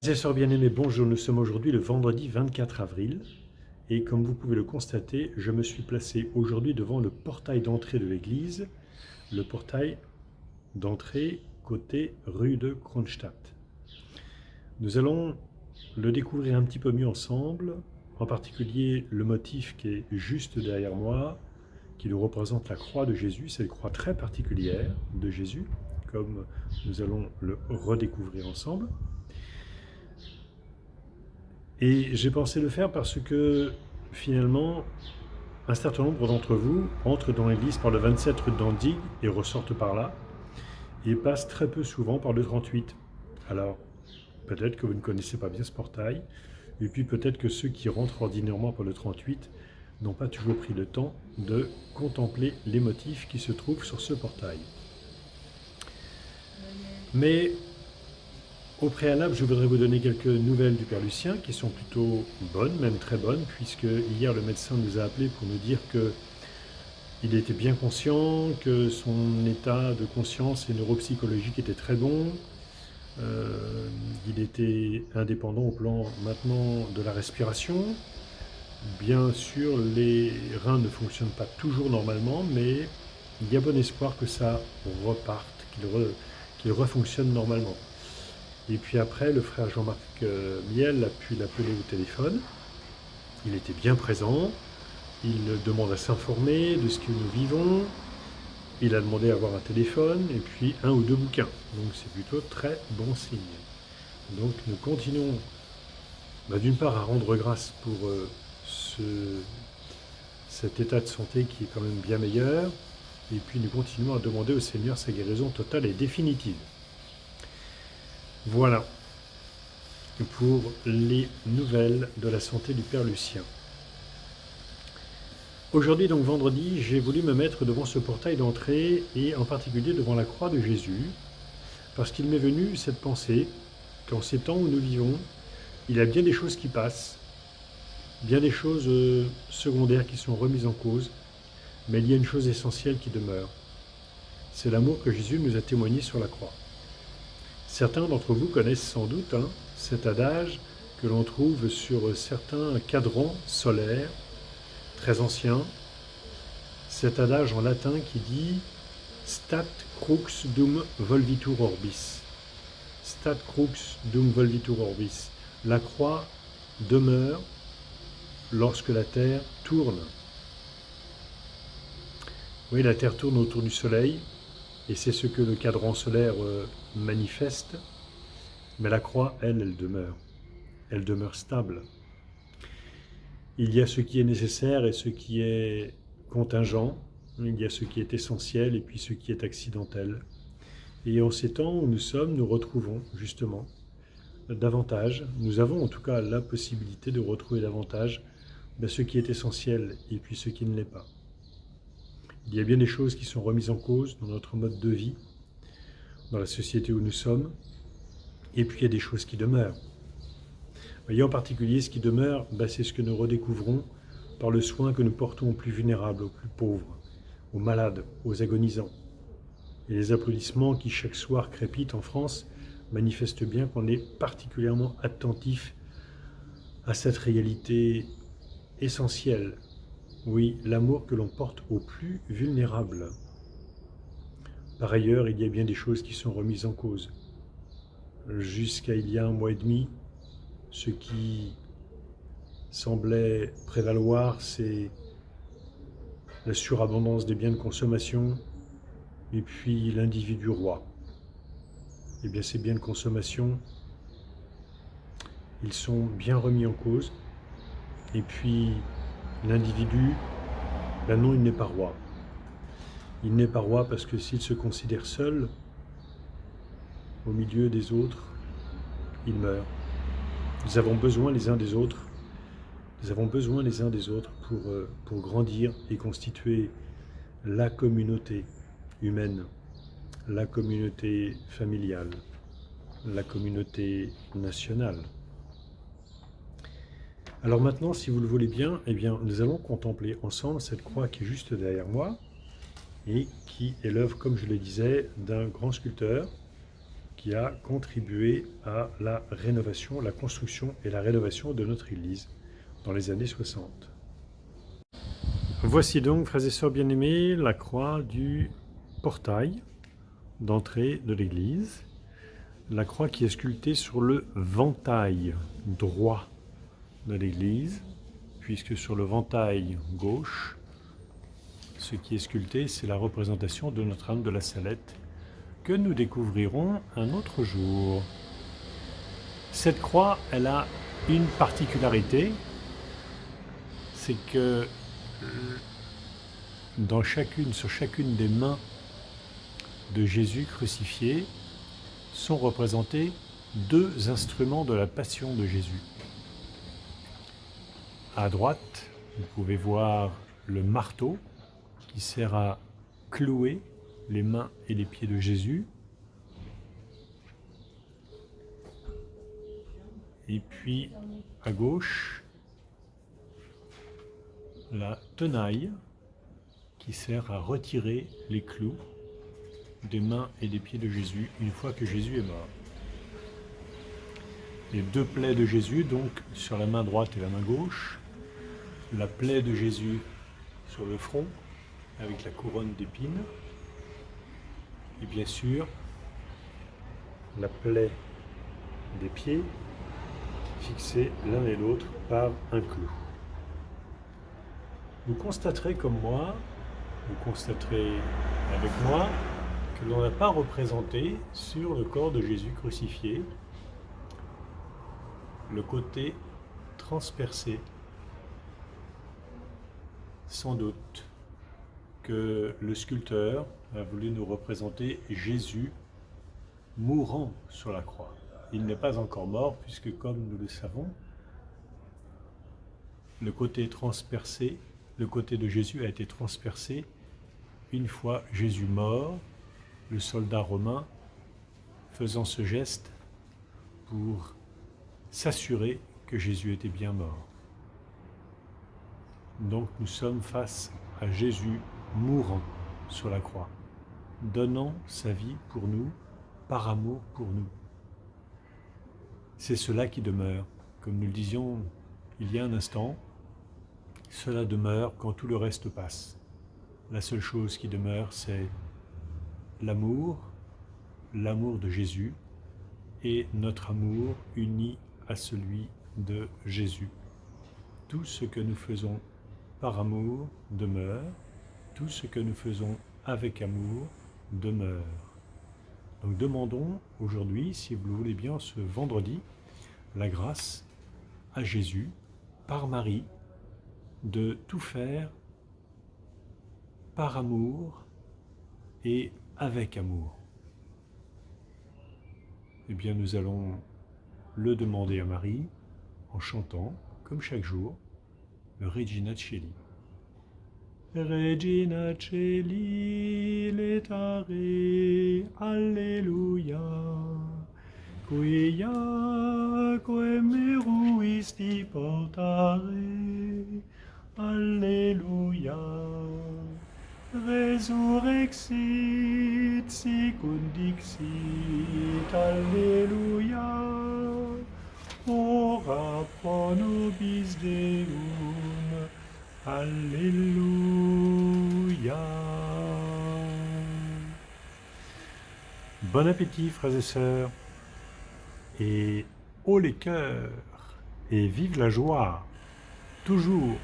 Frères et sœurs bien-aimés, bonjour, nous sommes aujourd'hui le vendredi 24 avril et comme vous pouvez le constater, je me suis placé aujourd'hui devant le portail d'entrée de l'église, le portail d'entrée côté rue de Kronstadt. Nous allons le découvrir un petit peu mieux ensemble, en particulier le motif qui est juste derrière moi, qui nous représente la croix de Jésus. C'est une croix très particulière de Jésus, comme nous allons le redécouvrir ensemble. Et j'ai pensé le faire parce que finalement, un certain nombre d'entre vous entrent dans l'église par le 27 rue d'Andig et ressortent par là, et passent très peu souvent par le 38. Alors, peut-être que vous ne connaissez pas bien ce portail, et puis peut-être que ceux qui rentrent ordinairement par le 38 n'ont pas toujours pris le temps de contempler les motifs qui se trouvent sur ce portail. Mais au préalable, je voudrais vous donner quelques nouvelles du Père Lucien qui sont plutôt bonnes, même très bonnes, puisque hier le médecin nous a appelés pour nous dire qu'il était bien conscient, que son état de conscience et neuropsychologique était très bon. Il était indépendant au plan maintenant de la respiration. Bien sûr, les reins ne fonctionnent pas toujours normalement, mais il y a bon espoir que ça reparte, qu'il refonctionne normalement. Et puis après, le frère Jean-Marc Miel a pu l'appeler au téléphone. Il était bien présent. Il demande à s'informer de ce que nous vivons. Il a demandé à avoir un téléphone et puis un ou deux bouquins. Donc c'est plutôt très bon signe. Donc nous continuons d'une part à rendre grâce pour cet état de santé qui est quand même bien meilleur. Et puis nous continuons à demander au Seigneur sa guérison totale et définitive. Voilà pour les nouvelles de la santé du Père Lucien. Aujourd'hui, donc vendredi, j'ai voulu me mettre devant ce portail d'entrée et en particulier devant la croix de Jésus, parce qu'il m'est venu cette pensée qu'en ces temps où nous vivons, il y a bien des choses qui passent, bien des choses secondaires qui sont remises en cause, mais il y a une chose essentielle qui demeure. C'est l'amour que Jésus nous a témoigné sur la croix. Certains d'entre vous connaissent sans doute cet adage que l'on trouve sur certains cadrans solaires très anciens, cet adage en latin qui dit Stat crux dum volvitur orbis. Stat crux dum volvitur orbis. La croix demeure lorsque la Terre tourne. Oui, la Terre tourne autour du Soleil, et c'est ce que le cadran solaire manifeste, mais la croix, elle demeure. Elle demeure stable. Il y a ce qui est nécessaire et ce qui est contingent, il y a ce qui est essentiel et puis ce qui est accidentel. Et en ces temps où nous sommes, nous retrouvons justement davantage, nous avons en tout cas la possibilité de retrouver davantage ce qui est essentiel et puis ce qui ne l'est pas. Il y a bien des choses qui sont remises en cause dans notre mode de vie, dans la société où nous sommes, et puis il y a des choses qui demeurent. Et en particulier, ce qui demeure, c'est ce que nous redécouvrons par le soin que nous portons aux plus vulnérables, aux plus pauvres, aux malades, aux agonisants. Et les applaudissements qui chaque soir crépitent en France manifestent bien qu'on est particulièrement attentif à cette réalité essentielle. Oui, l'amour que l'on porte aux plus vulnérables. Par ailleurs, il y a bien des choses qui sont remises en cause. Jusqu'à il y a un mois et demi, ce qui semblait prévaloir, c'est la surabondance des biens de consommation et puis l'individu roi. Eh bien, ces biens de consommation, ils sont bien remis en cause. Et puis, l'individu, non, il n'est pas roi. Il n'est pas roi parce que s'il se considère seul, au milieu des autres, il meurt. Nous avons besoin les uns des autres. Nous avons besoin les uns des autres pour grandir et constituer la communauté humaine, la communauté familiale, la communauté nationale. Alors maintenant, si vous le voulez bien, nous allons contempler ensemble cette croix qui est juste derrière moi et qui est l'œuvre, comme je le disais, d'un grand sculpteur qui a contribué à la rénovation, la construction et la rénovation de notre Église dans les années 60. Voici donc, frères et sœurs bien-aimés, la croix du portail d'entrée de l'Église. La croix qui est sculptée sur le ventail droit de l'Église, puisque sur le ventail gauche, ce qui est sculpté, c'est la représentation de Notre-Dame de la Salette, que nous découvrirons un autre jour. Cette croix, elle a une particularité, c'est que sur chacune des mains de Jésus crucifié sont représentés deux instruments de la passion de Jésus. À droite, vous pouvez voir le marteau qui sert à clouer les mains et les pieds de Jésus. Et puis, à gauche, la tenaille qui sert à retirer les clous des mains et des pieds de Jésus une fois que Jésus est mort. Les deux plaies de Jésus, donc sur la main droite et la main gauche, la plaie de Jésus sur le front avec la couronne d'épines, et bien sûr la plaie des pieds fixés l'un et l'autre par un clou. Vous constaterez comme moi, vous constaterez avec moi, que l'on n'a pas représenté sur le corps de Jésus crucifié le côté transpercé. Sans doute que le sculpteur a voulu nous représenter Jésus mourant sur la croix. Il n'est pas encore mort puisque, comme nous le savons, le côté transpercé, le côté de Jésus a été transpercé une fois Jésus mort, le soldat romain faisant ce geste pour s'assurer que Jésus était bien mort. Donc nous sommes face à Jésus mourant sur la croix, donnant sa vie pour nous, par amour pour nous. C'est cela qui demeure. Comme nous le disions il y a un instant, cela demeure quand tout le reste passe. La seule chose qui demeure, c'est l'amour de Jésus et notre amour uni à celui de Jésus. Tout ce que nous faisons par amour demeure, tout ce que nous faisons avec amour demeure. Donc demandons aujourd'hui, si vous le voulez bien, ce vendredi, la grâce à Jésus, par Marie, de tout faire par amour et avec amour. Eh bien, nous allons le demander à Marie en chantant, comme chaque jour, le Regina Coeli. Regina Coeli, letare, Alleluia, quia meruisti portare, Alleluia, resurrexit sicut dixit, Alleluia, ora pro nobis Deum, Alléluia. Bon appétit, frères et sœurs, et haut les cœurs, et vive la joie, toujours